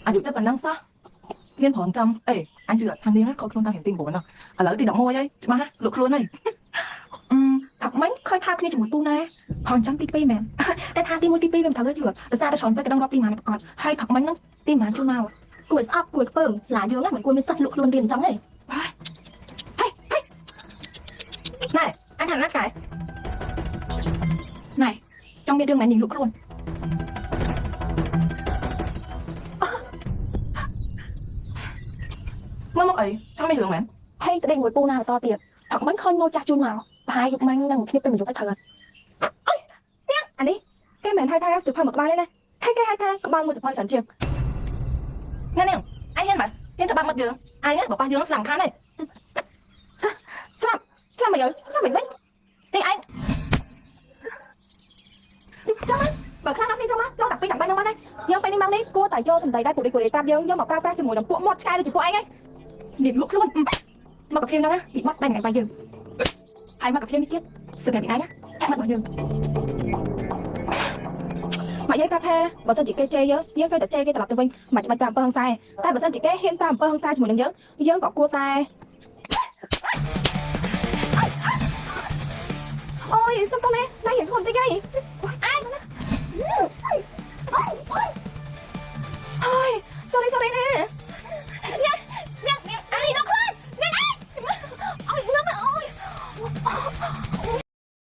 អាយុទៅប៉ុណ្ណឹងសោះមានប្រងចាំអេអញជឿថានាងខកខ្លួនតាមរៀនទី9ណាឥឡូវទី11ហើយច្បាស់ណាលក់ខ្លួនហើយថាមិញឃើញថាគ្នាជាមួយពូណែប្រងចាំទី2មែនតែថាទី1ទី2វាមិនត្រូវជឿដោយសារតែច្រើនពេកក៏ដឹងរាប់ទីម៉ានប្រកាសហើយផឹកមិញហ្នឹងទីម៉ានជួនមកគួរស្អប់គួរខ្ពើមស្លាយើងណាមិនគួរមានសិទ្ធិលក់ខ្លួនរៀនអញ្ចឹងទេណែអញថាណាស់កែណែចង់មានរឿងមែននាងលក់ខ្លួនមកអីចង់មានរឿងមែនហេក្តីមួយពូណែបន្តទៀតផឹកមិញឃើញមកចាស់ជួនមកប្រហែលយុគមិញនឹងគ្នាពេញមួយយប់ឲ្យត្រូវអើយនាងអានេះគេមិនថាសិភៅមកក្បាលទេណាគេហៅថាក្បាលមួយសិភៅច្រើនជាងញ៉ានាងអញហ៊ានបាត់ហ៊ានទៅបាត់មាត់យើងអញណាបើប៉ះយើងស្លាំងខានទេស្លាប់មកយើស្លាប់មិនវិញនេះអញចាំបើខ្លះដល់នេះចាំចូលតែពីតែ3ហ្នឹងមកណាយើងពេលនេះមកនេះគួរតែយកសំដីដែរពួកនេះប្រាប់យើងយកមកប្រើប្រាស់ជាមួយនឹងពួកមាត់ឆ្កែដូចជាពួកឯងហ្នឹងនិយាយលក់ខ្លួនមកกับភ្លៀងហ្នឹងណាពីបាត់បែរថ្ងៃបាយយើងហើយមកกับភ្លៀងនេះទៀតសឹកតែពីឯងណាតែមករបស់យើងមកយាយប្រាប់ថាបើសិនជាគេជេរយើងត្រូវតែជេរគេត្រឡប់ទៅវិញមិនចាំបាច់ប្រាប់អំពើហិង្សាទេតែបើសិនជាគេហ៊ានប្រាប់អំពើហិង្សាជាមួយនឹងយើងក៏គួរតែអូយសុំតោះណាយើងខ្លួនតិចហីអាយណា